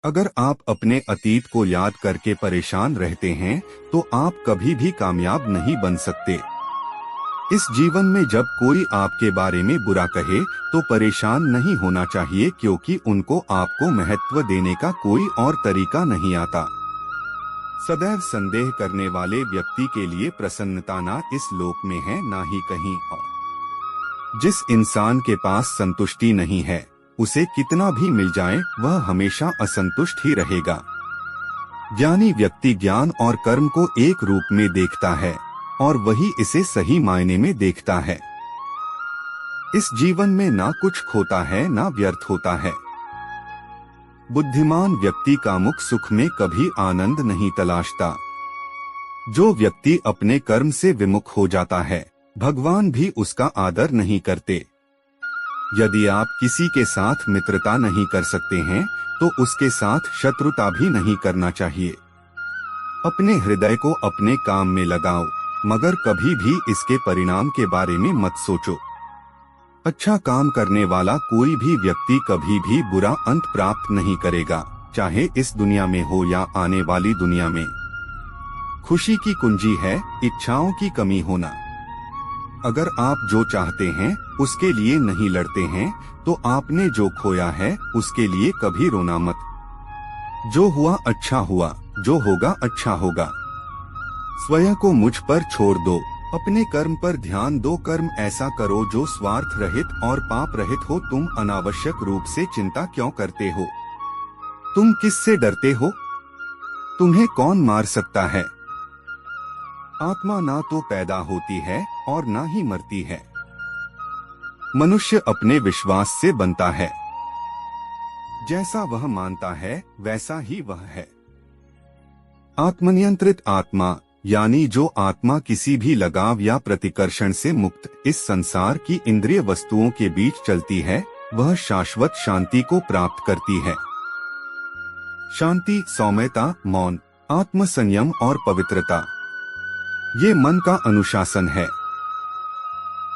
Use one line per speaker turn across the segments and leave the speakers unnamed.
अगर आप अपने अतीत को याद करके परेशान रहते हैं तो आप कभी भी कामयाब नहीं बन सकते। इस जीवन में जब कोई आपके बारे में बुरा कहे तो परेशान नहीं होना चाहिए, क्योंकि उनको आपको महत्व देने का कोई और तरीका नहीं आता। सदैव संदेह करने वाले व्यक्ति के लिए प्रसन्नता ना इस लोक में है ना ही कहीं और। जिस इंसान के पास संतुष्टि नहीं है, उसे कितना भी मिल जाए वह हमेशा असंतुष्ट ही रहेगा। ज्ञानी व्यक्ति ज्ञान और कर्म को एक रूप में देखता है और वही इसे सही मायने में देखता है। इस जीवन में ना कुछ खोता है ना व्यर्थ होता है। बुद्धिमान व्यक्ति कामुक सुख में कभी आनंद नहीं तलाशता। जो व्यक्ति अपने कर्म से विमुख हो जाता है, भगवान भी उसका आदर नहीं करते। यदि आप किसी के साथ मित्रता नहीं कर सकते हैं तो उसके साथ शत्रुता भी नहीं करना चाहिए। अपने हृदय को अपने काम में लगाओ, मगर कभी भी इसके परिणाम के बारे में मत सोचो। अच्छा काम करने वाला कोई भी व्यक्ति कभी भी बुरा अंत प्राप्त नहीं करेगा, चाहे इस दुनिया में हो या आने वाली दुनिया में। खुशी की कुंजी है इच्छाओं की कमी होना। अगर आप जो चाहते हैं उसके लिए नहीं लड़ते हैं तो आपने जो खोया है उसके लिए कभी रोना मत। जो हुआ अच्छा हुआ, जो होगा अच्छा होगा। स्वयं को मुझ पर छोड़ दो, अपने कर्म पर ध्यान दो। कर्म ऐसा करो जो स्वार्थ रहित और पाप रहित हो। तुम अनावश्यक रूप से चिंता क्यों करते हो? तुम किससे डरते हो? तुम्हें कौन मार सकता है? आत्मा ना तो पैदा होती है और ना ही मरती है। मनुष्य अपने विश्वास से बनता है। जैसा वह मानता है वैसा ही वह है। आत्मनियंत्रित आत्मा यानी जो आत्मा किसी भी लगाव या प्रतिकर्षण से मुक्त इस संसार की इंद्रिय वस्तुओं के बीच चलती है, वह शाश्वत शांति को प्राप्त करती है। शांति, सौम्यता, मौन, आत्मसंयम और पवित्रता, ये मन का अनुशासन है।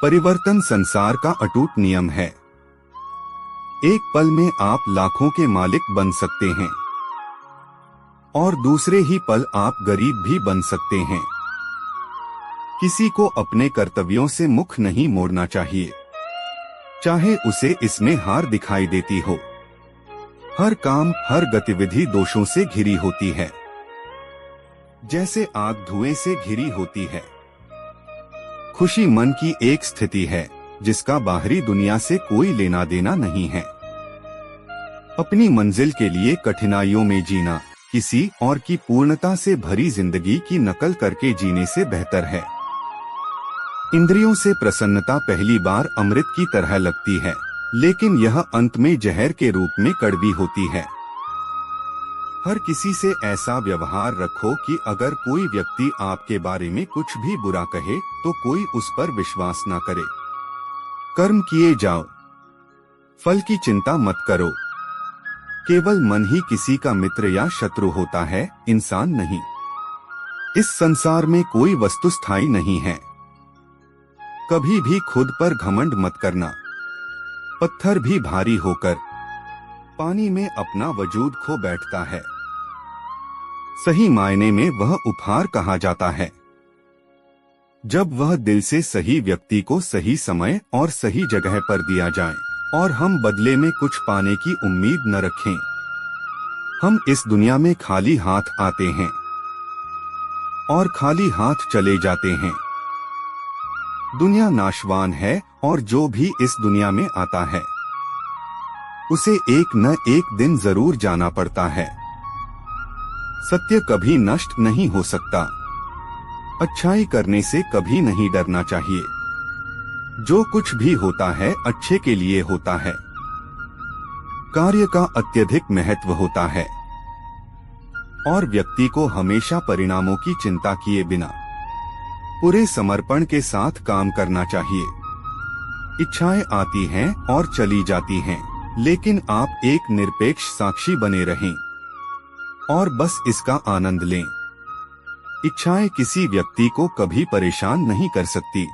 परिवर्तन संसार का अटूट नियम है। एक पल में आप लाखों के मालिक बन सकते हैं और दूसरे ही पल आप गरीब भी बन सकते हैं। किसी को अपने कर्तव्यों से मुख नहीं मोड़ना चाहिए, चाहे उसे इसमें हार दिखाई देती हो। हर काम, हर गतिविधि दोषों से घिरी होती है, जैसे आग धुएं से घिरी होती है। खुशी मन की एक स्थिति है जिसका बाहरी दुनिया से कोई लेना देना नहीं है। अपनी मंजिल के लिए कठिनाइयों में जीना किसी और की पूर्णता से भरी जिंदगी की नकल करके जीने से बेहतर है। इंद्रियों से प्रसन्नता पहली बार अमृत की तरह लगती है, लेकिन यह अंत में जहर के रूप में कड़वी होती है। हर किसी से ऐसा व्यवहार रखो कि अगर कोई व्यक्ति आपके बारे में कुछ भी बुरा कहे तो कोई उस पर विश्वास न करे। कर्म किए जाओ, फल की चिंता मत करो। केवल मन ही किसी का मित्र या शत्रु होता है, इंसान नहीं। इस संसार में कोई वस्तु स्थायी नहीं है। कभी भी खुद पर घमंड मत करना। पत्थर भी भारी होकर पानी में अपना वजूद खो बैठता है। सही मायने में वह उपहार कहा जाता है जब वह दिल से सही व्यक्ति को सही समय और सही जगह पर दिया जाए और हम बदले में कुछ पाने की उम्मीद न रखें। हम इस दुनिया में खाली हाथ आते हैं और खाली हाथ चले जाते हैं। दुनिया नाशवान है और जो भी इस दुनिया में आता है उसे एक न एक दिन जरूर जाना पड़ता है। सत्य कभी नष्ट नहीं हो सकता। अच्छाई करने से कभी नहीं डरना चाहिए। जो कुछ भी होता है अच्छे के लिए होता है। कार्य का अत्यधिक महत्व होता है और व्यक्ति को हमेशा परिणामों की चिंता किए बिना पूरे समर्पण के साथ काम करना चाहिए। इच्छाएं आती हैं और चली जाती हैं, लेकिन आप एक निरपेक्ष साक्षी बने रहें और बस इसका आनंद लें। इच्छाएं किसी व्यक्ति को कभी परेशान नहीं कर सकती।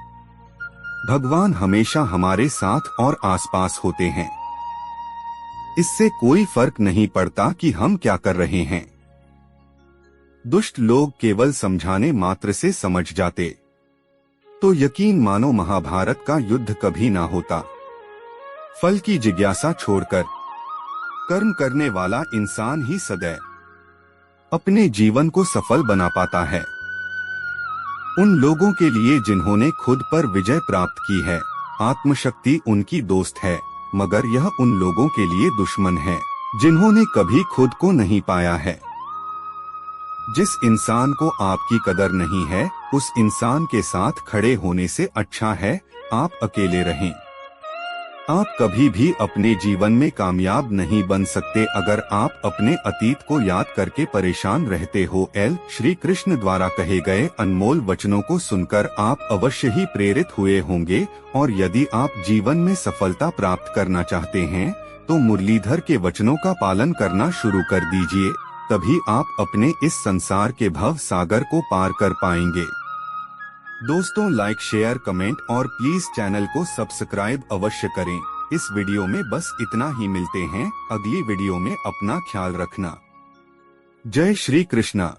भगवान हमेशा हमारे साथ और आसपास होते हैं। इससे कोई फर्क नहीं पड़ता कि हम क्या कर रहे हैं। दुष्ट लोग केवल समझाने मात्र से समझ जाते तो यकीन मानो महाभारत का युद्ध कभी ना होता। फल की जिज्ञासा छोड़कर कर्म करने वाला इंसान ही सदैव अपने जीवन को सफल बना पाता है। उन लोगों के लिए जिन्होंने खुद पर विजय प्राप्त की है, आत्मशक्ति उनकी दोस्त है, मगर यह उन लोगों के लिए दुश्मन है जिन्होंने कभी खुद को नहीं पाया है। जिस इंसान को आपकी कदर नहीं है, उस इंसान के साथ खड़े होने से अच्छा है आप अकेले रहें। आप कभी भी अपने जीवन में कामयाब नहीं बन सकते अगर आप अपने अतीत को याद करके परेशान रहते हो। श्री कृष्ण द्वारा कहे गए अनमोल वचनों को सुनकर आप अवश्य ही प्रेरित हुए होंगे, और यदि आप जीवन में सफलता प्राप्त करना चाहते हैं तो मुरलीधर के वचनों का पालन करना शुरू कर दीजिए, तभी आप अपने इस संसार के भव सागर को पार कर पाएंगे। दोस्तों, लाइक, शेयर, कमेंट और प्लीज चैनल को सब्सक्राइब अवश्य करें। इस वीडियो में बस इतना ही। मिलते हैं अगली वीडियो में। अपना ख्याल रखना। जय श्री कृष्णा।